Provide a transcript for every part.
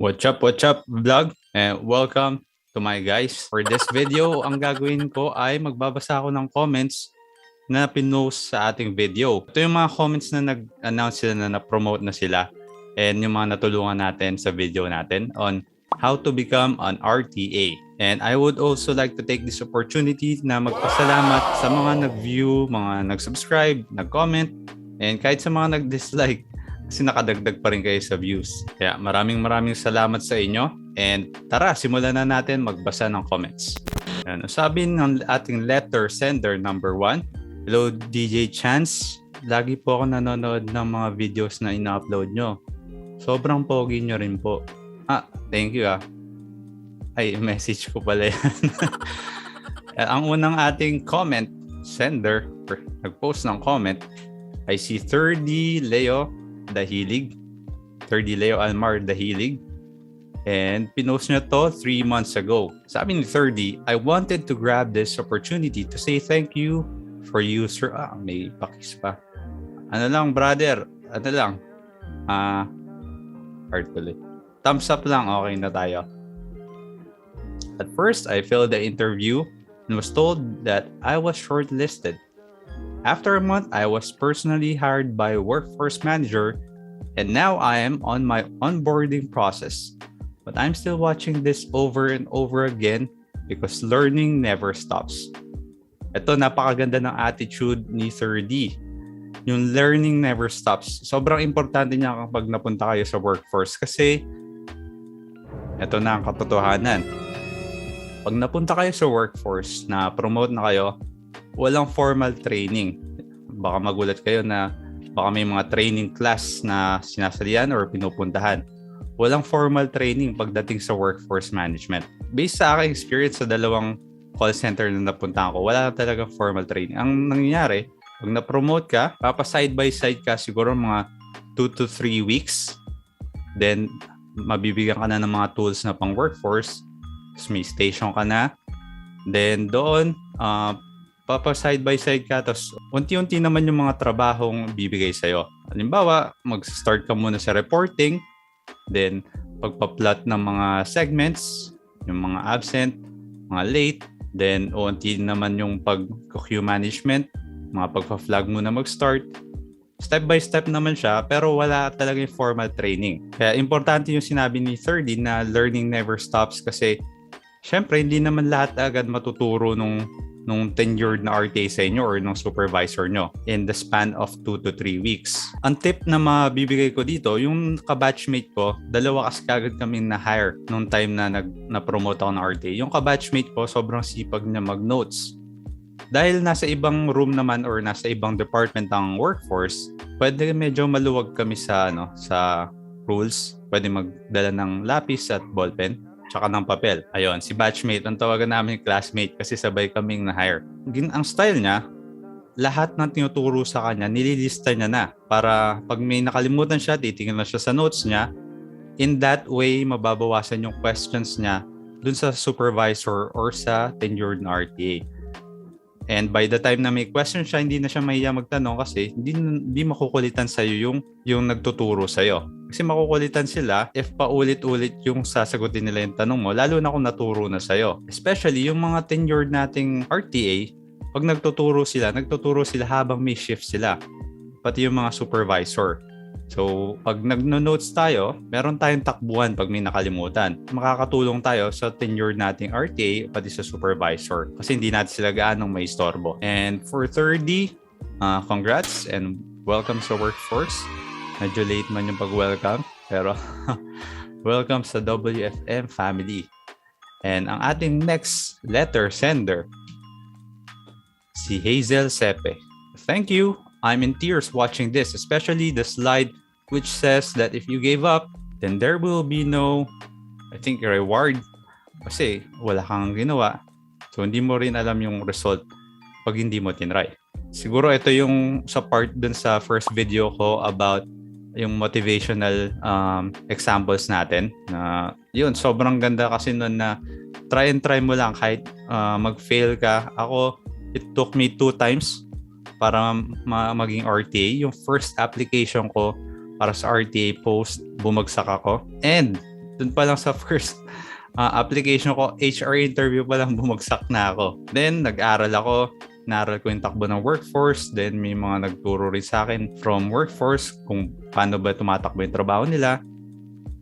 What's up vlog? And welcome to my guys. For this video, ang gagawin ko ay magbabasa ako ng comments na pinost sa ating video. Ito yung mga comments na nag-announce sila na na-promote na sila and yung mga natulungan natin sa video natin on how to become an RTA. And I would also like to take this opportunity na magpasalamat sa mga nag-view, mga nag-subscribe, nag-comment, and kahit sa mga nag-dislike kasi nakadagdag pa rin kayo sa views. Kaya maraming salamat sa inyo. And tara, simulan na natin magbasa ng comments. Yan, sabi ng ating letter sender number 1. Hello DJ Chance. Lagi po ako nanonood ng mga videos na ina-upload nyo. Sobrang pogi nyo rin po. Thank you Ay, message ko pala yan. Ang unang ating comment sender, nag-post ng comment, ay si 30 Leo Dahilig. 30 Leo Almar Dahilig. And pinost niya to 3 months ago. Sabi ni 30, I wanted to grab this opportunity to say thank you for user. May pakis pa. Ano lang, brother? Ano lang? Hard tuloy. Thumbs up lang, okay na tayo. At first, I filled the interview and was told that I was shortlisted. After a month, I was personally hired by a workforce manager, and now I am on my onboarding process. But I'm still watching this over and over again because learning never stops. Ito, napakaganda ng attitude ni 30. Yung learning never stops. Sobrang importante niya kapag napunta kayo sa workforce kasi ito na ang katotohanan. Pag napunta kayo sa workforce na promote na kayo, walang formal training. Baka magulat kayo na baka may mga training class na sinasalihan or pinupuntahan. Walang formal training pagdating sa workforce management. Based sa aking experience sa dalawang call center na napuntahan ko, wala talagang formal training. Ang nangyayari, pag na-promote ka, papa side by side ka siguro mga 2 to 3 weeks. Then, mabibigyan ka na ng mga tools na pang workforce. May station ka na. Then, doon, papa side by side ka, tapos unti-unti naman yung mga trabahong bibigay sa'yo. Halimbawa, mag-start ka muna sa reporting, then pagpa-plot ng mga segments, yung mga absent, mga late, then unti naman yung pag-queue management, mga pagpa-flag muna mag-start. Step by step naman siya, pero wala talaga yung formal training. Kaya importante yung sinabi ni 30 na learning never stops kasi syempre, hindi naman lahat agad matuturo nung tenured na RTA sa inyo or nung supervisor nyo in the span of 2 to 3 weeks. Ang tip na mabibigay ko dito, yung kabatchmate ko, dalawa kasi kagad kaming na-hire nung time na na-promote ako ng RTA. Yung kabatchmate ko, sobrang sipag niya mag-notes. Dahil nasa ibang room naman or nasa ibang department ang workforce, pwede medyo maluwag kami sa rules. Pwede magdala ng lapis at ballpen tsaka ng papel. Ayun, si batchmate, ang tawagan namin classmate kasi sabay kaming na-hire. Ang style niya, lahat ng tinuturo sa kanya, nililista niya na para pag may nakalimutan siya, titingnan na siya sa notes niya. In that way, mababawasan yung questions niya dun sa supervisor or sa tenured na RTA. And by the time na may question siya, hindi na siya mahiya magtanong kasi hindi makukulitan sa'yo yung nagtuturo sa'yo. Kasi makukulitan sila if paulit-ulit yung sasagutin nila yung tanong mo, lalo na kung naturo na sa'yo. Especially yung mga tenured nating RTA, pag nagtuturo sila habang may shift sila. Pati yung mga supervisor. So, pag nagno-notes tayo, meron tayong takbuhan pag may nakalimutan. Makakatulong tayo sa tenured nating RTA pati sa supervisor kasi hindi natin sila gaanong may istorbo. And for 30, congrats and welcome sa workforce. Medyo late man yung pag-welcome, pero welcome sa WFM family. And ang ating next letter sender, si Hazel Sepe. Thank you. I'm in tears watching this, especially the slide which says that if you gave up, then there will be no, I think, reward. Kasi wala kang ginawa. So, hindi mo rin alam yung result pag hindi mo tinry. Siguro ito yung sa part dun sa first video ko about yung motivational examples natin. Na yun, sobrang ganda kasi nun na try mo lang kahit mag-fail ka. Ako, it took me 2 times para maging RTA. Yung first application ko para sa RTA post, bumagsak ako. And Dun pa lang sa first application ko, HR interview pa lang bumagsak na ako. Then, nag-aral ako. Naral ko yung takbo ng workforce. Then, may mga nagturo rin sa akin from workforce kung paano ba tumatakbo yung trabaho nila.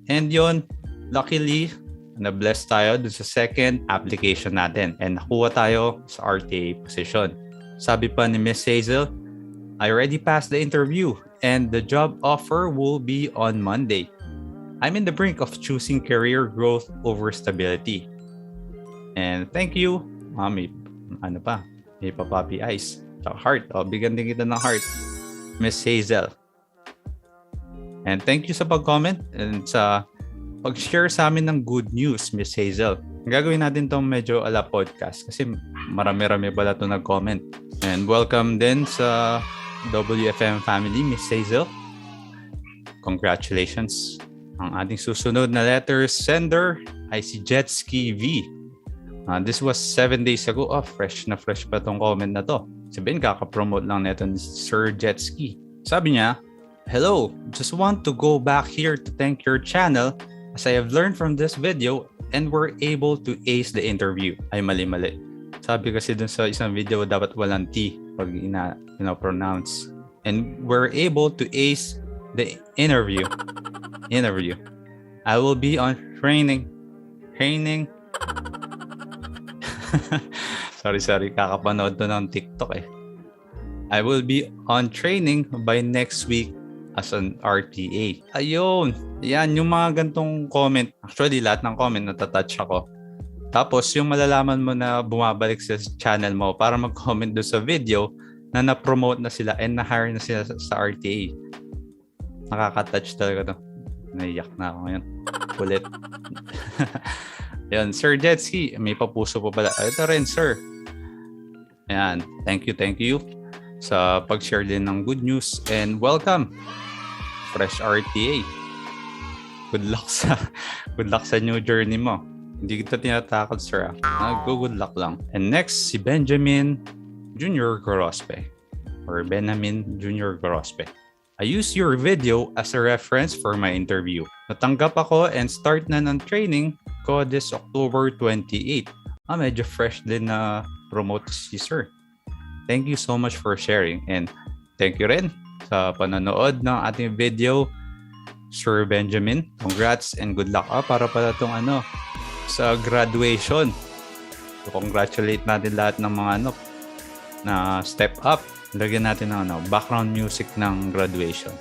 And yun, luckily, na-bless tayo dun sa second application natin. And nakuha tayo sa RTA position. Sabi pa ni Miss Hazel, I already passed the interview and the job offer will be on Monday. I'm in the brink of choosing career growth over stability. And thank you, Mami. Ano pa? May pa-puppy eyes. Heart. Bigyan din kita ng heart. Miss Hazel. And thank you sa pag-comment and sa pag-share sa amin ng good news, Miss Hazel. Gagawin natin itong medyo ala podcast kasi marami-rami pala ito nag-comment. And welcome din sa WFM family, Miss Hazel. Congratulations. Ang ating susunod na letter sender ay si Jetski V. This was 7 days ago. Fresh na fresh pa tong comment na to. Sabihin, kaka-promote lang neto ni Sir Jetski. Sabi niya, hello, just want to go back here to thank your channel as I have learned from this video and were able to ace the interview. Ay, mali-mali. Sabi kasi dun sa isang video, dapat walang T pag pronounce. And we're able to ace the interview. I will be on training. sorry, kakapanood to ng TikTok eh. I will be on training by next week as an RTA. Ayun, yan yung mga gantong comment. Actually, lahat ng comment natatouch ako. Tapos, yung malalaman mo na bumabalik sa channel mo para mag-comment doon sa video na na-promote na sila and na-hire na sila sa RTA. Nakaka-touch talaga to. Naiyak na ako ngayon. Kulit. Yan, Sir Jetski, may papuso po pala. Ito rin, sir. Yan, thank you sa pag-share din ng good news and welcome. Fresh RTA. Good luck sa new journey mo. Hindi kita tinatakot, sir. Good luck lang. And next, si Benjamin Jr. Gorospe. Or Benjamin Jr. Gorospe. I used your video as a reference for my interview. Natanggap ako and start na ng training ko this October 28. Medyo fresh din na promote si sir. Thank you so much for sharing and thank you rin sa panonood ng ating video, Sir Benjamin. Congrats and good luck para pala itong sa graduation. So, congratulate natin lahat ng mga na step up. Lagyan natin ng background music ng graduation.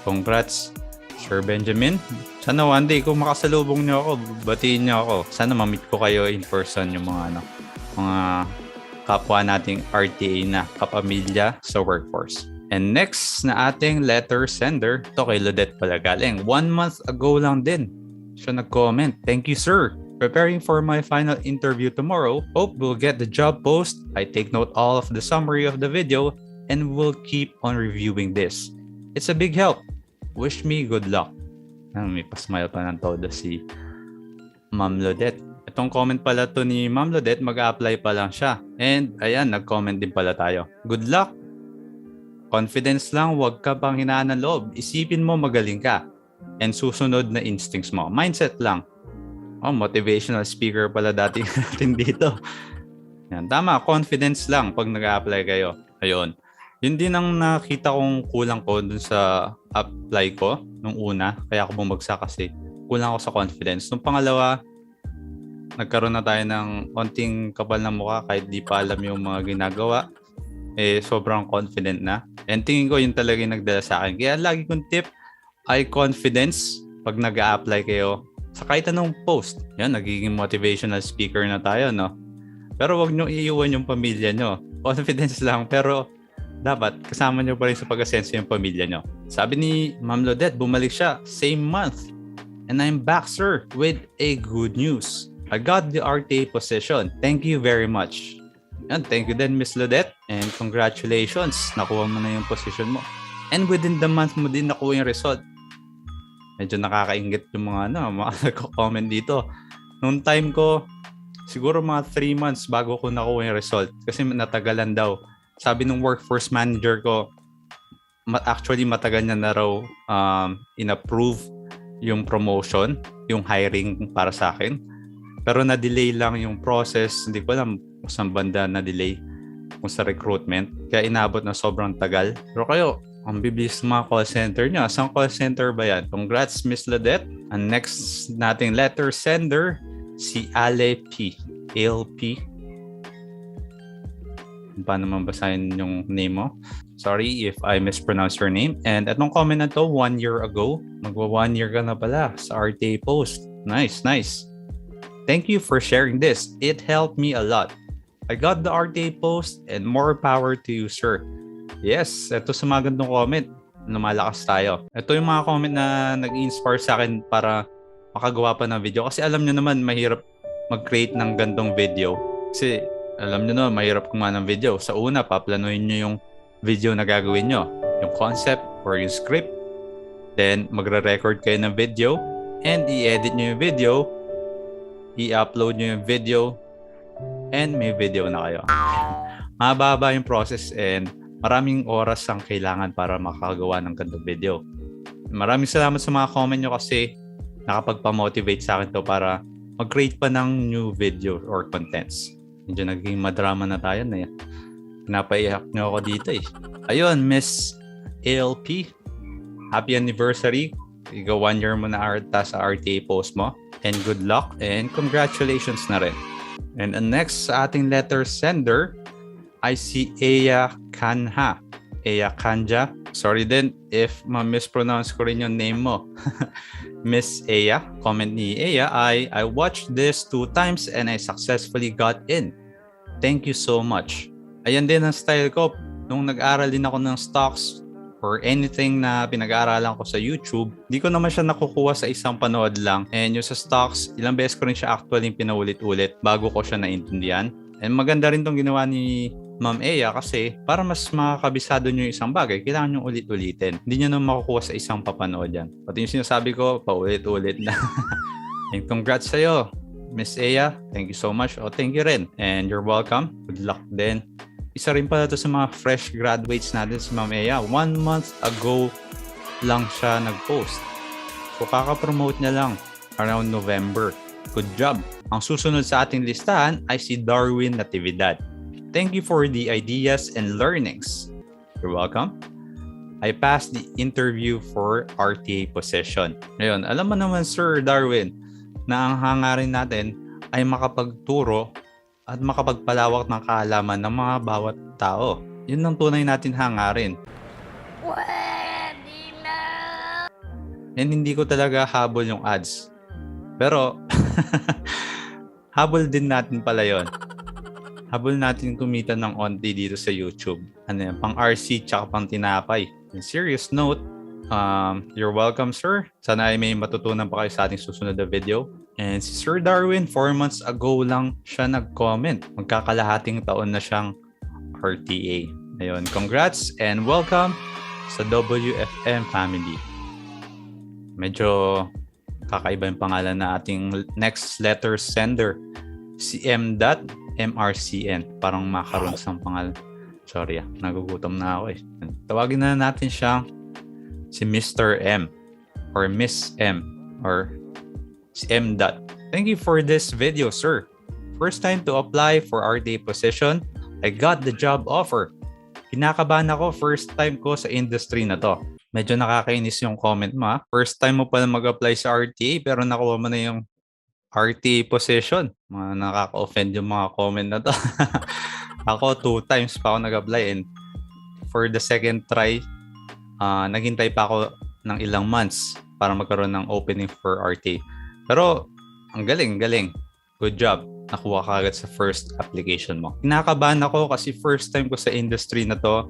Congrats, Sir Benjamin. Sana one day kung makasalubong niyo ako, batiin niyo ako. Sana ma-meet ko kayo in person yung mga kapwa nating RTA na kapamilya sa workforce. And next na ating letter sender, ito kay Lodet pala galing. 1 month ago lang din siya nag-comment. Thank you, sir. Preparing for my final interview tomorrow. Hope we'll get the job post. I take note all of the summary of the video and will keep on reviewing this. It's a big help. Wish me good luck. May pasmile pa ng todo si Ma'am Lodet. Itong comment pala to ni Ma'am Lodet, mag-a-apply pa lang siya. And ayan, nag-comment din pala tayo. Good luck. Confidence lang, huwag ka pang hinaan ng loob. Isipin mo magaling ka. And susunod na instincts mo. Mindset lang. Motivational speaker pala dati natin dito. Yan, tama, confidence lang pag nag-a-apply kayo. Ayun. Yun din ang nakita kong kulang ko dun sa apply ko nung una. Kaya ako bumagsak kasi kulang ako sa confidence. Nung pangalawa, nagkaroon na tayo ng konting kapal ng mukha kahit di pa alam yung mga ginagawa. Sobrang confident na. And tingin ko yun talaga yung nagdala sa akin. Kaya lagi kong tip ay confidence pag nag-a-apply kayo sa kahit anong post. Yan, nagiging motivational speaker na tayo, no? Pero wag nyo iiwan yung pamilya nyo. Confidence lang, pero dapat kasama nyo pa rin sa pag-asenso yung pamilya nyo. Sabi ni Ma'am Lodet, bumalik siya same month. And I'm back, sir, with a good news. I got the RTA position. Thank you very much. Yan, thank you then, Miss Lodet. And congratulations, nakuha mo na yung position mo. And within the month mo din nakuha yung result. Medyo nakakaingit yung mga nagko-comment dito. Noong time ko, siguro mga 3 months bago ko nakuha yung result. Kasi natagalan daw. Sabi ng workforce manager ko, actually matagal niya na raw in-approve yung promotion, yung hiring para sa akin. Pero na-delay lang yung process. Hindi ko alam kung saan banda na-delay, kung sa recruitment. Kaya inabot na sobrang tagal. Pero kayo, ang bibilis ng mga call center nyo. Asang call center ba yan? Congrats, Miss Ladette. Ang next nating letter sender, si Ale P. ALP. Paano man basahin yung name mo? Sorry if I mispronounce your name. And itong comment na to, 1 year ago. Magwa 1 year ka na pala sa RTA post. Nice, nice. Thank you for sharing this. It helped me a lot. I got the RTA post and more power to you, sir. Yes, ito sa mga gandong comment. Lumalakas tayo. Ito yung mga comment na nag-inspire sa akin para makagawa pa ng video. Kasi alam nyo naman, mahirap mag-create ng gandong video. Kasi alam nyo naman, mahirap gumawa ng video. Sa una, paplanuhin nyo yung video na gagawin nyo. Yung concept or yung script. Then, magre-record kayo ng video. And i-edit nyo yung video. I-upload nyo yung video. And may video na kayo. Mahaba yung process and maraming oras ang kailangan para makagawa ng gandong video. Maraming salamat sa mga comment nyo kasi nakapagpa-motivate sa akin to para mag-create pa ng new video or contents. Medyo naging madrama na tayo na yan. Pinapaiyak nyo ako dito eh. Ayun, Miss ALP. Happy anniversary. Ikaw 1 year mo na ata sa RTA post mo. And good luck and congratulations na rin. And next sa ating letter sender, I see Eya Kanja. Eya Kanja. Sorry din if ma-mispronounce ko rin yung name mo. Miss Eya. Comment ni Eya ay, I watched this 2 times and I successfully got in. Thank you so much. Ayan din ang style ko. Nung nag-aral din ako ng stocks or anything na pinag-aaralan ko sa YouTube, di ko naman siya nakukuha sa isang panood lang. And yung sa stocks, ilang beses ko rin siya actually pinaulit-ulit bago ko siya naintindihan. And maganda rin tong ginawa ni Ma'am Eya kasi para mas makakabisado nyo yung isang bagay, kailangan nyo ulit-ulitin. Hindi nyo naman makukuha sa isang papanood yan. Pati yung sinasabi ko, paulit-ulit na. And congrats sa'yo, Miss Eya. Thank you so much. Oh, thank you rin. And you're welcome. Good luck din. Isa rin pala to sa mga fresh graduates natin si Ma'am Eya. 1 month ago lang siya nag-post. So kaka-promote niya lang around November. Good job. Ang susunod sa ating listahan ay si Darwin Natividad. Thank you for the ideas and learnings. You're welcome. I passed the interview for RTA position. Ngayon, alam mo naman Sir Darwin na ang hangarin natin ay makapagturo at makapagpalawak ng kaalaman ng mga bawat tao. Yun ang tunay natin hangarin. Pwede na! And hindi ko talaga habol yung ads. Pero, habol din natin pala yun. Habol natin kumita ng onti dito sa YouTube. Ano yan? Pang RC tsaka pang tinapay. On serious note, you're welcome sir. Sana ay may matutunan pa kayo sa ating susunod na video. And si Sir Darwin, 4 months ago lang siya nag-comment. Magkakalahating taon na siyang RTA. Ayun, congrats and welcome sa WFM family. Medyo kakaiba yung pangalan na ating next letter sender. Si M.MRCN. Parang macarons ang pangalan. Sorry nagugutom na ako eh. Tawagin na natin siyang si Mr. M or Miss M or si M. Thank you for this video, sir. First time to apply for RTA position, I got the job offer. Kinakabahan ako, first time ko sa industry na to. Medyo nakakainis yung comment mo ha. First time mo pala mag-apply sa RTA pero nakuha mo na yung RTA position. Mga nakaka-offend yung mga comment na to. Ako 2 times pa ako nag-apply and for the second try, naghintay pa ako ng ilang months para magkaroon ng opening for RTA. Pero, ang galing. Good job. Nakuha ka agad sa first application mo. Kinakabahan ako kasi first time ko sa industry na to.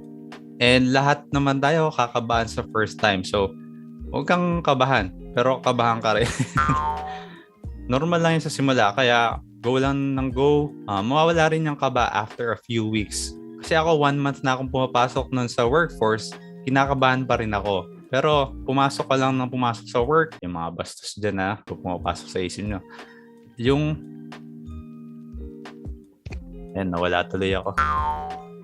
And lahat naman tayo kakabahan sa first time. So, huwag kang kabahan. Pero kabahan ka rin. Normal lang yun sa simula. Kaya, go lang ng go. Mawawala rin yung kaba after a few weeks. Kasi ako, 1 month na akong pumapasok nun sa workforce. Kinakabahan pa rin ako. Pero pumasok ka lang ng pumasok sa work, yung mga bastos dyan na pumapasok sa isip nyo. Nawala tuloy ako.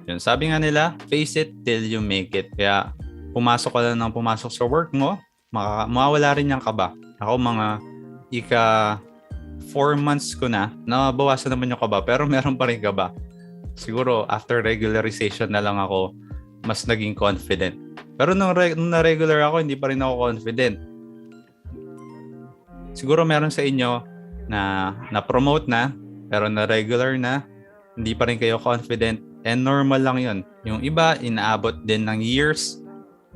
Yun, sabi nga nila, face it till you make it. Kaya pumasok ka lang ng pumasok sa work mo, mawawala rin yung kaba. Ako mga ika 4 months ko na, nabawasan naman yung kaba, pero meron pa rin kaba. Siguro after regularization na lang ako mas naging confident. Pero nung na-regular ako, hindi pa rin ako confident. Siguro meron sa inyo na na-promote na, pero na-regular na, hindi pa rin kayo confident, and normal lang yun. Yung iba, inaabot din ng years.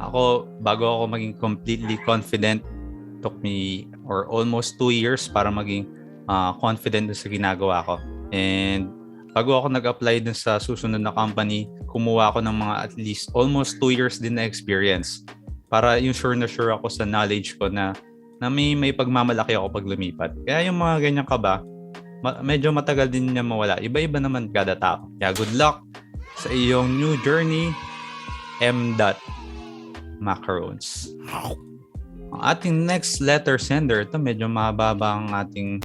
Ako, bago ako maging completely confident, took me or almost 2 years para maging confident sa ginagawa ko. And bago ako nag-apply dun sa susunod na company, kumuha ako ng mga at least almost 2 years din na experience para yung sure na sure ako sa knowledge ko na may pagmamalaki ako pag lumipat. Kaya yung mga ganyan ka ba, medyo matagal din niya mawala. Iba-iba naman kada tao. Kaya good luck sa iyong new journey, M. Macarons. Ang ating next letter sender, ito medyo mahaba ang ating